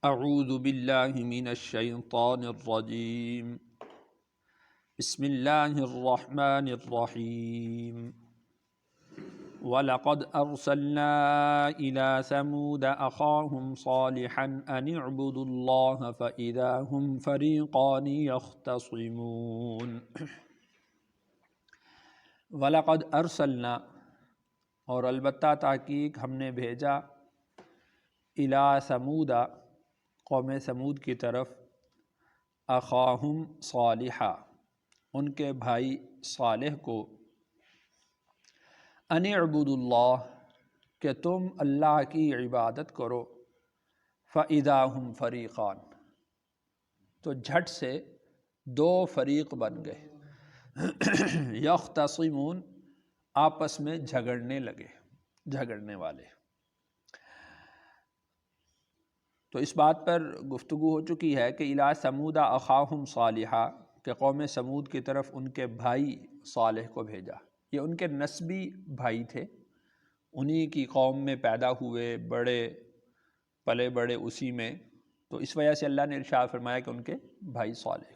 اعوذ باللہ من الشیطان الرجیم بسم اللہ الرحمن الرحیم وَلَقَدْ أَرْسَلْنَا إِلَى ثَمُودَ أَخَاهُمْ صَالِحًا أَنِ اعْبُدُوا اللَّهَ فَإِذَا هُمْ فَرِيقَانِ يَخْتَصِمُونَ وَلَقَدْ أَرْسَلْنَا اور البتہ تحقیق ہم نے بھیجا إِلَى ثَمُودَ قوم ثمود کی طرف اخاہم صالحا ان کے بھائی صالح کو ان اعبدوا اللہ کہ تم اللہ کی عبادت کرو فاذا ہم فریقان تو جھٹ سے دو فریق بن گئے یختصمون آپس میں جھگڑنے والے۔ تو اس بات پر گفتگو ہو چکی ہے کہ الی ثمود اخاہم صالحا کہ قوم ثمود کی طرف ان کے بھائی صالح کو بھیجا۔ یہ ان کے نسبی بھائی تھے، انہی کی قوم میں پیدا ہوئے، بڑے پلے بڑے اسی میں، تو اس وجہ سے اللہ نے ارشاد فرمایا کہ ان کے بھائی صالح،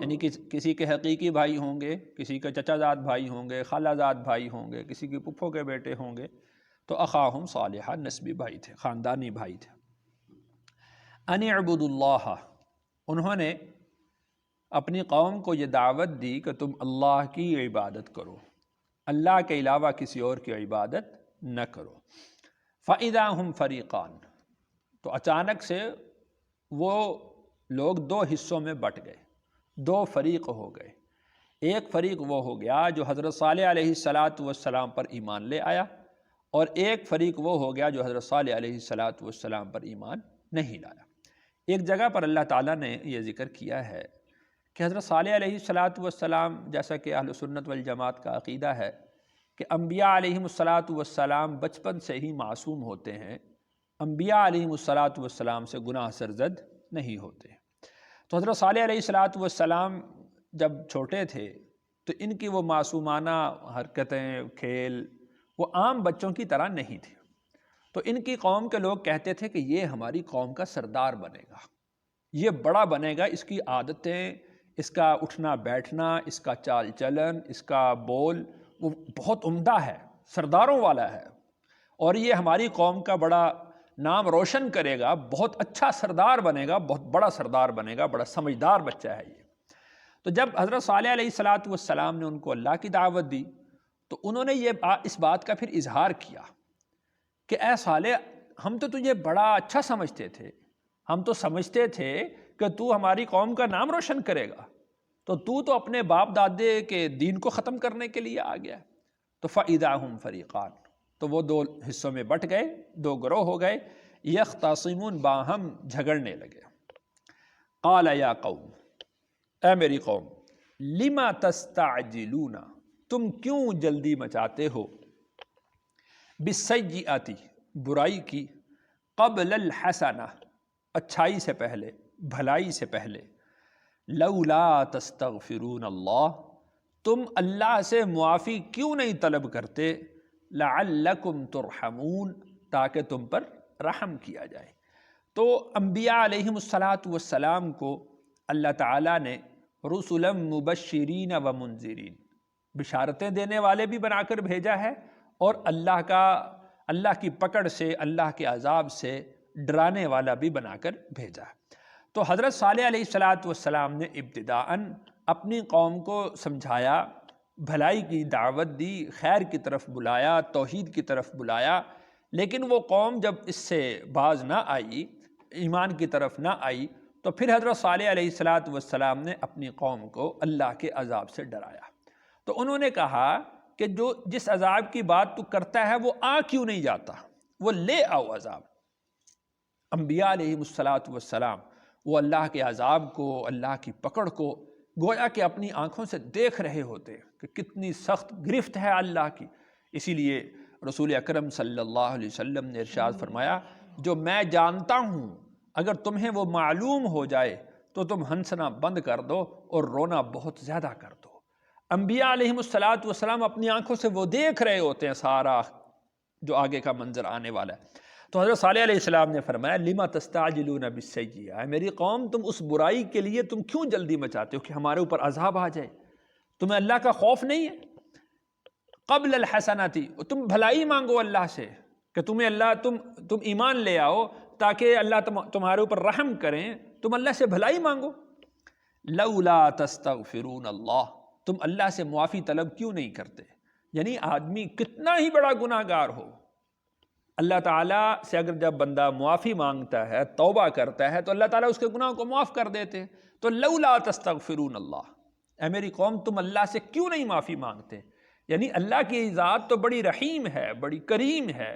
یعنی کسی کے حقیقی بھائی ہوں گے، کسی کے چچا زاد بھائی ہوں گے، خالہ زاد بھائی ہوں گے، کسی کے پھپھو کے بیٹے ہوں گے، تو اخاہم صالحا نسبی بھائی تھے، خاندانی بھائی تھے۔ ان اعبدوا اللہ انہوں نے اپنی قوم کو یہ دعوت دی کہ تم اللہ کی عبادت کرو، اللہ کے علاوہ کسی اور کی عبادت نہ کرو۔ فاذا ہم فریقان تو اچانک سے وہ لوگ دو حصوں میں بٹ گئے، دو فریق ہو گئے۔ ایک فریق وہ ہو گیا جو حضرت صالح علیہ السلام پر ایمان لے آیا، اور ایک فریق وہ ہو گیا جو حضرت صالح علیہ السلام پر ایمان نہیں لایا۔ ایک جگہ پر اللہ تعالیٰ نے یہ ذکر کیا ہے کہ حضرت صالح علیہ السلام، جیسا کہ اہل سنت والجماعت کا عقیدہ ہے کہ انبیاء علیہم السلام بچپن سے ہی معصوم ہوتے ہیں، انبیاء علیہم السلام سے گناہ سرزد نہیں ہوتے۔ تو حضرت صالح علیہ السلام جب چھوٹے تھے تو ان کی وہ معصومانہ حرکتیں، کھیل وہ عام بچوں کی طرح نہیں تھے۔ تو ان کی قوم کے لوگ کہتے تھے کہ یہ ہماری قوم کا سردار بنے گا، یہ بڑا بنے گا، اس کی عادتیں، اس کا اٹھنا بیٹھنا، اس کا چال چلن، اس کا بول وہ بہت عمدہ ہے، سرداروں والا ہے، اور یہ ہماری قوم کا بڑا نام روشن کرے گا، بہت اچھا سردار بنے گا، بہت بڑا سردار بنے گا، بڑا سمجھدار بچہ ہے یہ۔ تو جب حضرت صالح علیہ السلام نے ان کو اللہ کی دعوت دی تو انہوں نے اس بات کا پھر اظہار کیا کہ اے صالح، ہم تو تجھے بڑا اچھا سمجھتے تھے، ہم تو سمجھتے تھے کہ تو ہماری قوم کا نام روشن کرے گا، تو اپنے باپ دادے کے دین کو ختم کرنے کے لیے آ گیا۔ تو فَإِذَا هُمْ فَرِيقَانِ تو وہ دو حصوں میں بٹ گئے، دو گروہ ہو گئے، یختصمون باہم جھگڑنے لگے۔ قَالَ يَا قَوْمِ اے میری قوم، لِمَ تَسْتَعْجِلُونَ تم کیوں جلدی مچاتے ہو، بالسیئۃ برائی کی، قبل الحسنہ اچھائی سے پہلے، بھلائی سے پہلے، لولا تستغفرون اللہ تم اللہ سے معافی کیوں نہیں طلب کرتے، لعلکم ترحمون تاکہ تم پر رحم کیا جائے۔ تو انبیاء علیہم السلام کو اللہ تعالیٰ نے رسلا مبشرین و منذرین بشارتیں دینے والے بھی بنا کر بھیجا ہے، اور اللہ کی پکڑ سے، اللہ کے عذاب سے ڈرانے والا بھی بنا کر بھیجا ہے۔ تو حضرت صالح علیہ السلام نے ابتداءً اپنی قوم کو سمجھایا، بھلائی کی دعوت دی، خیر کی طرف بلایا، توحید کی طرف بلایا، لیکن وہ قوم جب اس سے باز نہ آئی، ایمان کی طرف نہ آئی، تو پھر حضرت صالح علیہ السلام نے اپنی قوم کو اللہ کے عذاب سے ڈرایا۔ تو انہوں نے کہا کہ جس عذاب کی بات تو کرتا ہے وہ آ کیوں نہیں جاتا، وہ لے آؤ عذاب۔ انبیاء علیہ السلام وہ اللہ کے عذاب کو، اللہ کی پکڑ کو گویا کہ اپنی آنکھوں سے دیکھ رہے ہوتے کہ کتنی سخت گرفت ہے اللہ کی۔ اسی لیے رسول اکرم صلی اللہ علیہ وسلم نے ارشاد فرمایا، جو میں جانتا ہوں اگر تمہیں وہ معلوم ہو جائے تو تم ہنسنا بند کر دو اور رونا بہت زیادہ کر دو۔ انبیاء علیہم السلام اپنی آنکھوں سے وہ دیکھ رہے ہوتے ہیں سارا جو آگے کا منظر آنے والا ہے۔ تو حضرت صالح علیہ السلام نے فرمایا لما تستعجلون بالسیئۃ، اے میری قوم تم اس برائی کے لیے تم کیوں جلدی مچاتے ہو کہ ہمارے اوپر عذاب آ جائے؟ تمہیں اللہ کا خوف نہیں ہے؟ قبل الحسنات، تم بھلائی مانگو اللہ سے کہ تمہیں اللہ تم ایمان لے آؤ تاکہ اللہ تمہارے اوپر رحم کریں، تم اللہ سے بھلائی مانگو۔ لولا تستغفرون اللہ، تم اللہ سے معافی طلب کیوں نہیں کرتے؟ یعنی آدمی کتنا ہی بڑا گناہ گار ہو، اللہ تعالیٰ سے اگر جب بندہ معافی مانگتا ہے، توبہ کرتا ہے، تو اللہ تعالیٰ اس کے گناہوں کو معاف کر دیتے۔ تو لولا تستغفرون اللہ، اے میری قوم تم اللہ سے کیوں نہیں معافی مانگتے؟ یعنی اللہ کی ذات تو بڑی رحیم ہے، بڑی کریم ہے،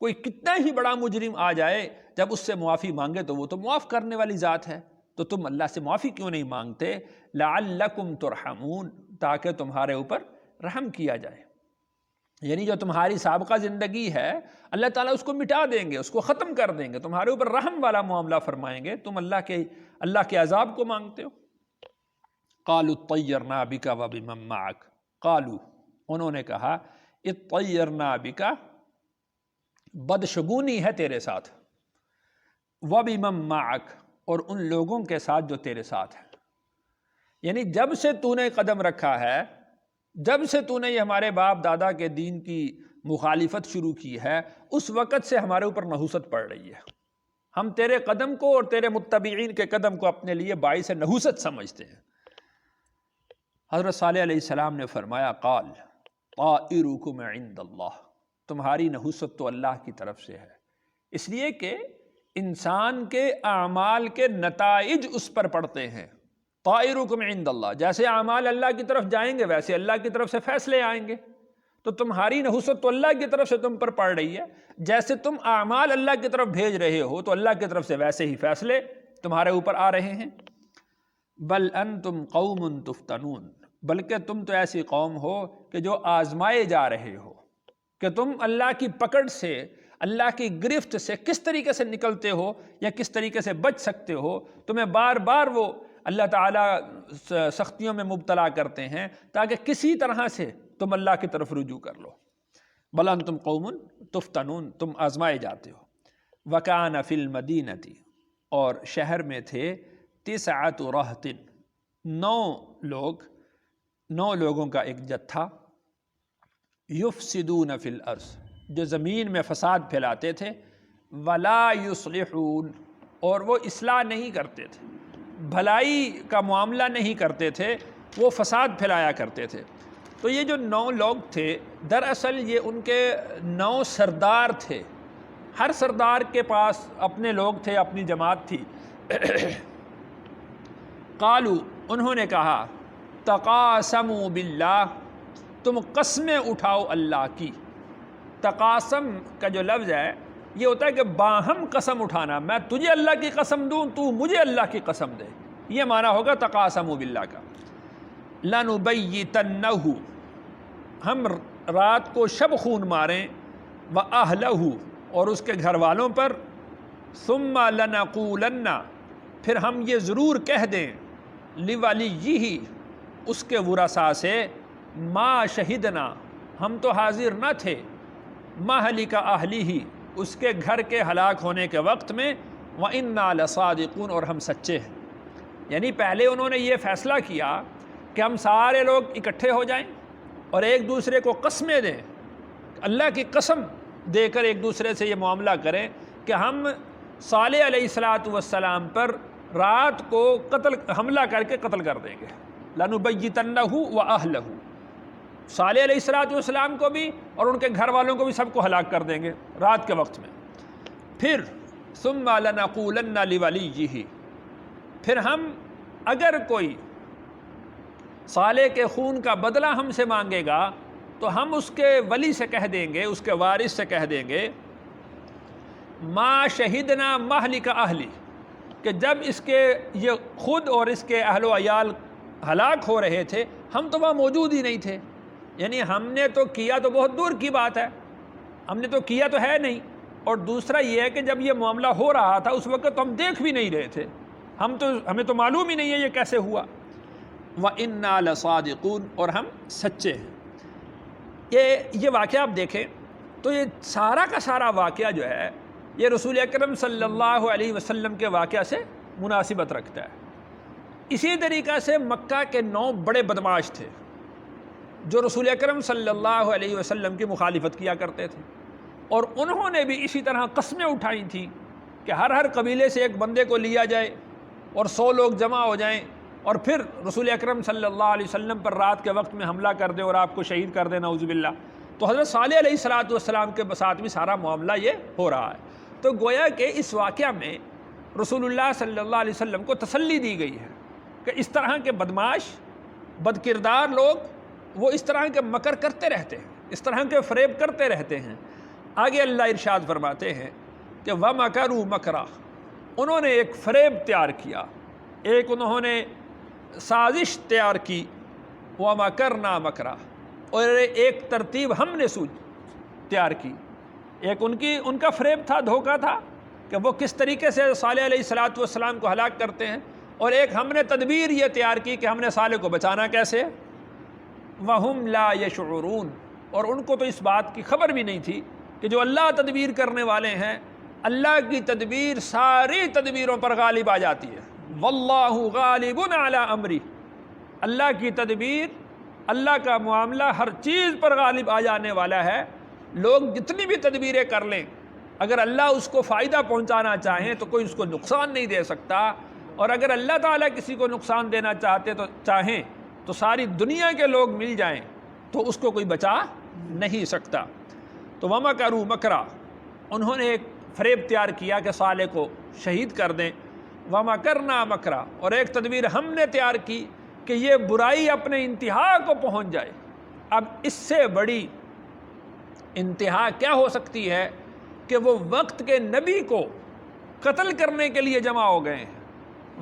کوئی کتنا ہی بڑا مجرم آ جائے جب اس سے معافی مانگے تو وہ تو معاف کرنے والی ذات ہے، تو تم اللہ سے معافی کیوں نہیں مانگتے؟ لعلکم ترحمون، تاکہ تمہارے اوپر رحم کیا جائے۔ یعنی جو تمہاری سابقہ زندگی ہے اللہ تعالیٰ اس کو مٹا دیں گے، اس کو ختم کر دیں گے، تمہارے اوپر رحم والا معاملہ فرمائیں گے، تم اللہ کے عذاب کو مانگتے ہو۔ قالوا اطیرنا بک وبمن معک، قالوا انہوں نے کہا اطیرنا بک، بدشگونی ہے تیرے ساتھ، وبمن معک، اور ان لوگوں کے ساتھ جو تیرے ساتھ ہیں۔ یعنی جب سے تو نے قدم رکھا ہے، جب سے تو نے یہ ہمارے باپ دادا کے دین کی مخالفت شروع کی ہے، اس وقت سے ہمارے اوپر نحوست پڑ رہی ہے۔ ہم تیرے قدم کو اور تیرے متبعین کے قدم کو اپنے لیے باعث نحوست سمجھتے ہیں۔ حضرت صالح علیہ السلام نے فرمایا قال طائرکم عند اللہ، تمہاری نحوست تو اللہ کی طرف سے ہے، اس لیے کہ انسان کے اعمال کے نتائج اس پر پڑتے ہیں۔ طائرکم عند اللہ، جیسے اعمال اللہ کی طرف جائیں گے ویسے اللہ کی طرف سے فیصلے آئیں گے، تو تمہاری نحوست تو اللہ کی طرف سے تم پر پڑ رہی ہے، جیسے تم اعمال اللہ کی طرف بھیج رہے ہو تو اللہ کی طرف سے ویسے ہی فیصلے تمہارے اوپر آ رہے ہیں۔ بل انتم قوم تفتنون، بلکہ تم تو ایسی قوم ہو کہ جو آزمائے جا رہے ہو، کہ تم اللہ کی پکڑ سے، اللہ کی گرفت سے کس طریقے سے نکلتے ہو یا کس طریقے سے بچ سکتے ہو۔ تمہیں بار بار وہ اللہ تعالیٰ سختیوں میں مبتلا کرتے ہیں تاکہ کسی طرح سے تم اللہ کی طرف رجوع کر لو۔ بل انتم قوم تفتنون، تم آزمائے جاتے ہو۔ وکان فی المدینۃ، اور شہر میں تھے 9 رہط، 9 لوگوں کا ایک جتھا، یفسدون فی الارض، جو زمین میں فساد پھیلاتے تھے، ولا یصلحون، اور وہ اصلاح نہیں کرتے تھے، بھلائی کا معاملہ نہیں کرتے تھے، وہ فساد پھیلایا کرتے تھے۔ تو یہ جو 9 لوگ تھے دراصل یہ ان کے 9 سردار تھے، ہر سردار کے پاس اپنے لوگ تھے، اپنی جماعت تھی۔ قالوا، انہوں نے کہا تقاسموا باللہ، تم قسمیں اٹھاؤ اللہ کی۔ تقاسم کا جو لفظ ہے یہ ہوتا ہے کہ باہم قسم اٹھانا، میں تجھے اللہ کی قسم دوں، تو مجھے اللہ کی قسم دے، یہ معنی ہوگا تقاسموا باللہ کا۔ لنبیتنہ، ہم رات کو شب خون ماریں، وَأَهْلَهُ، اور اس کے گھر والوں پر، ثم لنقولن، پھر ہم یہ ضرور کہہ دیں، لولیہ، اس کے ورثاء سے، ما شہدنا، ہم تو حاضر نہ تھے، مہلک اہلہ، اس کے گھر کے ہلاک ہونے کے وقت میں، وَإِنَّا لَصَادِقُونَ، اور ہم سچے ہیں۔ یعنی پہلے انہوں نے یہ فیصلہ کیا کہ ہم سارے لوگ اکٹھے ہو جائیں اور ایک دوسرے کو قسمیں دیں، اللہ کی قسم دے کر ایک دوسرے سے یہ معاملہ کریں کہ ہم صالح علیہ السلام پر رات کو حملہ کر کے قتل کر دیں گے۔ لَنُبَيِّتَنَّهُ وَأَهْلَهُ، صالح علیہ السلام کو بھی اور ان کے گھر والوں کو بھی سب کو ہلاک کر دیں گے رات کے وقت میں۔ پھر ثُمَّ لَنَقُولَنَّ لِوَلِيِّهِ، پھر ہم اگر کوئی صالح کے خون کا بدلہ ہم سے مانگے گا تو ہم اس کے ولی سے کہہ دیں گے، اس کے وارث سے کہہ دیں گے، ما شہدنا مہلک اہلی، کہ جب اس کے یہ خود اور اس کے اہل و عیال ہلاک ہو رہے تھے ہم تو وہاں موجود ہی نہیں تھے۔ یعنی ہم نے تو کیا تو بہت دور کی بات ہے، ہم نے تو کیا تو ہے نہیں، اور دوسرا یہ ہے کہ جب یہ معاملہ ہو رہا تھا اس وقت تو ہم دیکھ بھی نہیں رہے تھے، ہمیں تو معلوم ہی نہیں ہے یہ کیسے ہوا۔ وَإِنَّا لَصَادِقُونَ، اور ہم سچے ہیں۔ یہ واقعہ آپ دیکھیں تو یہ سارا کا سارا واقعہ جو ہے یہ رسول اکرم صلی اللہ علیہ وسلم کے واقعہ سے مناسبت رکھتا ہے۔ اسی طریقہ سے مکہ کے 9 بڑے بدماش تھے جو رسول اکرم صلی اللہ علیہ وسلم کی مخالفت کیا کرتے تھے، اور انہوں نے بھی اسی طرح قسمیں اٹھائی تھیں کہ ہر قبیلے سے ایک بندے کو لیا جائے اور 100 لوگ جمع ہو جائیں اور پھر رسول اکرم صلی اللہ علیہ وسلم پر رات کے وقت میں حملہ کر دیں اور آپ کو شہید کر دیں، نعوذ باللہ۔ تو حضرت صالح علیہ السلام کے ساتھ بھی سارا معاملہ یہ ہو رہا ہے۔ تو گویا کہ اس واقعہ میں رسول اللہ صلی اللہ علیہ وسلم کو تسلی دی گئی ہے کہ اس طرح کے بدماش، بد کردار لوگ وہ اس طرح کے مکر کرتے رہتے ہیں، اس طرح کے فریب کرتے رہتے ہیں۔ آگے اللہ ارشاد فرماتے ہیں کہ وَمَكَرُوا مَكْرًا، انہوں نے ایک فریب تیار کیا، ایک انہوں نے سازش تیار کی، وَمَكَرْنَا مَكْرًا، اور ایک ترتیب ہم نے تیار کی۔ ایک ان کا فریب تھا، دھوکہ تھا کہ وہ کس طریقے سے صالح علیہ السلام کو ہلاک کرتے ہیں، اور ایک ہم نے تدبیر یہ تیار کی کہ ہم نے صالح کو بچانا کیسے۔ وَهُمْ لَا يَشْعُرُونَ، اور ان کو تو اس بات کی خبر بھی نہیں تھی کہ جو اللہ تدبیر کرنے والے ہیں، اللہ کی تدبیر ساری تدبیروں پر غالب آ جاتی ہے۔ وَاللَّهُ غَالِبٌ عَلَىٰ أَمْرِهِ، اللہ کی تدبیر، اللہ کا معاملہ ہر چیز پر غالب آ جانے والا ہے۔ لوگ جتنی بھی تدبیریں کر لیں، اگر اللہ اس کو فائدہ پہنچانا چاہیں تو کوئی اس کو نقصان نہیں دے سکتا، اور اگر اللہ تعالیٰ کسی کو نقصان دینا چاہیں تو ساری دنیا کے لوگ مل جائیں تو اس کو کوئی بچا نہیں سکتا۔ تو وَمَكَرُوا مَكْرًا، انہوں نے ایک فریب تیار کیا کہ صالح کو شہید کر دیں۔ وَمَكَرْنَا مَكْرًا، اور ایک تدبیر ہم نے تیار کی کہ یہ برائی اپنے انتہا کو پہنچ جائے۔ اب اس سے بڑی انتہا کیا ہو سکتی ہے کہ وہ وقت کے نبی کو قتل کرنے کے لیے جمع ہو گئے ہیں،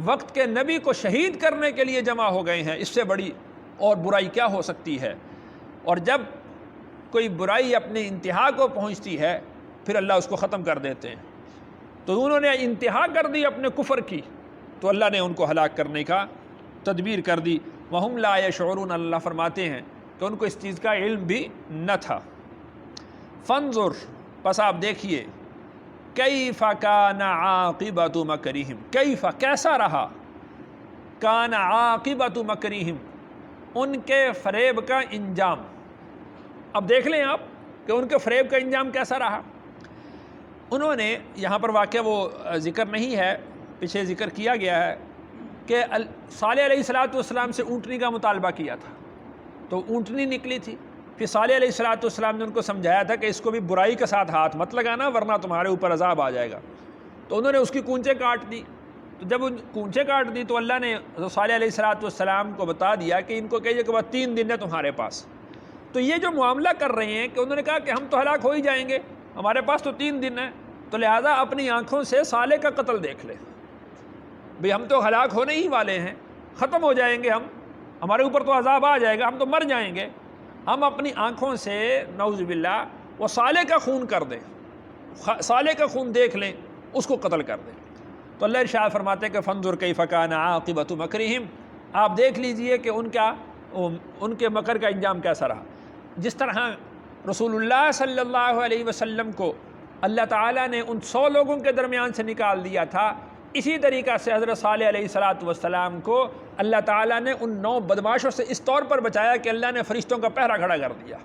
وقت کے نبی کو شہید کرنے کے لیے جمع ہو گئے ہیں۔ اس سے بڑی اور برائی کیا ہو سکتی ہے؟ اور جب کوئی برائی اپنے انتہا کو پہنچتی ہے پھر اللہ اس کو ختم کر دیتے ہیں۔ تو انہوں نے انتہا کر دی اپنے کفر کی، تو اللہ نے ان کو ہلاک کرنے کا تدبیر کر دی۔ وَهُمْ لَا يَشْعُرُونَ، اللہ فرماتے ہیں کہ ان کو اس چیز کا علم بھی نہ تھا۔ فانظر، پس آپ دیکھیے، کیف کان عاقبۃ مکرہم، کیف کیسا رہا، کان عاقبۃ مکرہم ان کے فریب کا انجام۔ اب دیکھ لیں آپ کہ ان کے فریب کا انجام کیسا رہا۔ انہوں نے یہاں پر واقعہ وہ ذکر نہیں ہے، پیچھے ذکر کیا گیا ہے کہ صالح علیہ السلام سے اونٹنی کا مطالبہ کیا تھا، تو اونٹنی نکلی تھی۔ پھر صالح علیہ السلام نے ان کو سمجھایا تھا کہ اس کو بھی برائی کے ساتھ ہاتھ مت لگانا ورنہ تمہارے اوپر عذاب آ جائے گا۔ تو انہوں نے اس کی کونچیں کاٹ دی۔ تو جب ان کونچیں کاٹ دی تو اللہ نے صالح علیہ السلام کو بتا دیا کہ ان کو کہیے کہ بس 3 دن ہے تمہارے پاس۔ تو یہ جو معاملہ کر رہے ہیں کہ انہوں نے کہا کہ ہم تو ہلاک ہو ہی جائیں گے، ہمارے پاس تو 3 دن ہے، تو لہٰذا اپنی آنکھوں سے صالح کا قتل دیکھ لے۔ بھئی ہم تو ہلاک ہونے ہی والے ہیں، ختم ہو جائیں گے ہم، ہمارے اوپر تو عذاب آ جائے گا، ہم تو مر جائیں گے، ہم اپنی آنکھوں سے نعوذ باللہ وہ صالح کا خون کر دیں، صالح کا خون دیکھ لیں، اس کو قتل کر دیں۔ تو اللہ ارشاد فرماتے ہیں کہ فانظر کیف کان عاقبۃ مکرہم، آپ دیکھ لیجئے کہ ان کے مکر کا انجام کیسا رہا۔ جس طرح رسول اللہ صلی اللہ علیہ وسلم کو اللہ تعالیٰ نے ان 100 لوگوں کے درمیان سے نکال دیا تھا، اسی طریقہ سے حضرت صالح علیہ السلام کو اللہ تعالیٰ نے ان 9 بدماشوں سے اس طور پر بچایا کہ اللہ نے فرشتوں کا پہرا کھڑا کر دیا۔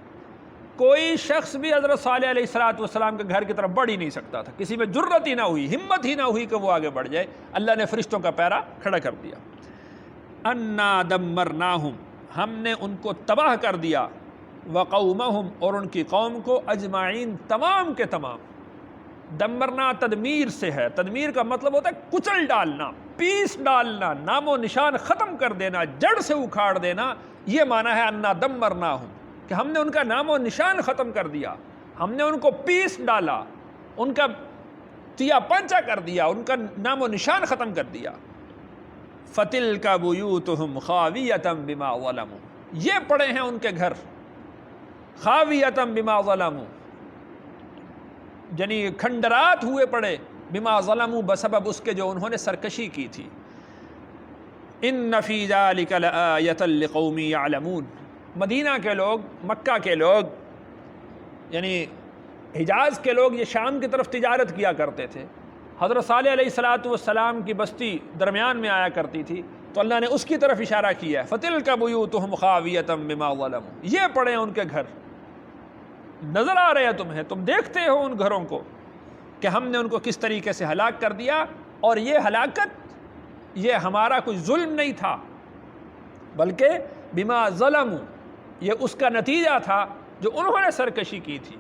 کوئی شخص بھی حضرت صالح علیہ السلام کے گھر کی طرف بڑھ ہی نہیں سکتا تھا، کسی میں جرت ہی نہ ہوئی، ہمت ہی نہ ہوئی کہ وہ آگے بڑھ جائے، اللہ نے فرشتوں کا پہرا کھڑا کر دیا۔ انا دمرناہم، ہم نے ان کو تباہ کر دیا، وقومہم، اور ان کی قوم کو، اجمعین، تمام کے تمام۔ دمرنا تدمیر سے ہے، تدمیر کا مطلب ہوتا ہے کچل ڈالنا، پیس ڈالنا، نام و نشان ختم کر دینا، جڑ سے اکھاڑ دینا، یہ معنی ہے انا دمرناہم، کہ ہم نے ان کا نام و نشان ختم کر دیا، ہم نے ان کو پیس ڈالا، ان کا تیا پنچا کر دیا، ان کا نام و نشان ختم کر دیا۔ فَتِلْكَ بُيُوتُهُمْ خَاوِيَةً بِمَا ظَلَمُوا، یہ پڑے ہیں ان کے گھر، خَاوِيَةً بِمَا ظَلَمُوا، یعنی کھنڈرات ہوئے پڑے، بما ظلموا، بسبب اس کے جو انہوں نے سرکشی کی تھی۔ ان فی ذلک لآیۃ لقوم یعلمون، مدینہ کے لوگ، مکہ کے لوگ، یعنی حجاز کے لوگ یہ شام کی طرف تجارت کیا کرتے تھے، حضرت صالح علیہ السلام کی بستی درمیان میں آیا کرتی تھی، تو اللہ نے اس کی طرف اشارہ کیا ہے، فَتِلْكَ بُيُوتُهُمْ خَاوِيَةً بِمَا ظَلَمُوا، یہ پڑے ہیں ان کے گھر، نظر آ رہے ہیں تمہیں، تم دیکھتے ہو ان گھروں کو کہ ہم نے ان کو کس طریقے سے ہلاک کر دیا، اور یہ ہلاکت یہ ہمارا کوئی ظلم نہیں تھا بلکہ بما ظلموا، یہ اس کا نتیجہ تھا جو انہوں نے سرکشی کی تھی،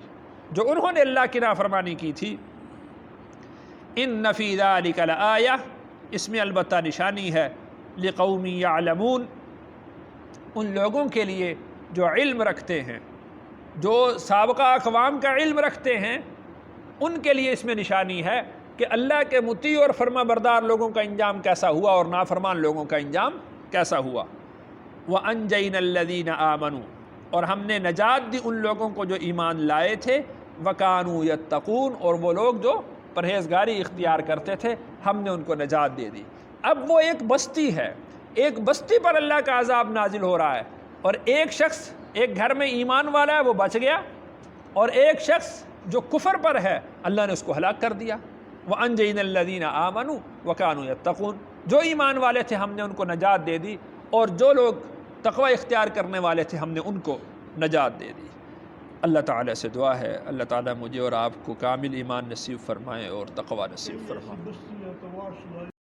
جو انہوں نے اللہ کی نافرمانی کی تھی۔ ان فی ذلک لآیہ، اس میں البتہ نشانی ہے، لقوم یعلمون، ان لوگوں کے لیے جو علم رکھتے ہیں، جو سابقہ اقوام کا علم رکھتے ہیں، ان کے لیے اس میں نشانی ہے کہ اللہ کے مطیع اور فرما بردار لوگوں کا انجام کیسا ہوا اور نافرمان لوگوں کا انجام کیسا ہوا۔ وَأَنْجَيْنَا الَّذِينَ آمَنُوا، اور ہم نے نجات دی ان لوگوں کو جو ایمان لائے تھے، وَكَانُوا يَتَّقُونَ، اور وہ لوگ جو پرہیزگاری اختیار کرتے تھے، ہم نے ان کو نجات دے دی۔ اب وہ ایک بستی ہے، ایک بستی پر اللہ کا عذاب نازل ہو رہا ہے، اور ایک شخص ایک گھر میں ایمان والا ہے وہ بچ گیا، اور ایک شخص جو کفر پر ہے اللہ نے اس کو ہلاک کر دیا۔ وَأَنْجَيْنَا الَّذِينَ آمَنُوا وَكَانُوا يَتَّقُونَ، جو ایمان والے تھے ہم نے ان کو نجات دے دی، اور جو لوگ تقوی اختیار کرنے والے تھے ہم نے ان کو نجات دے دی۔ اللہ تعالیٰ سے دعا ہے اللہ تعالیٰ مجھے اور آپ کو کامل ایمان نصیب فرمائے اور تقوی نصیب فرمائے۔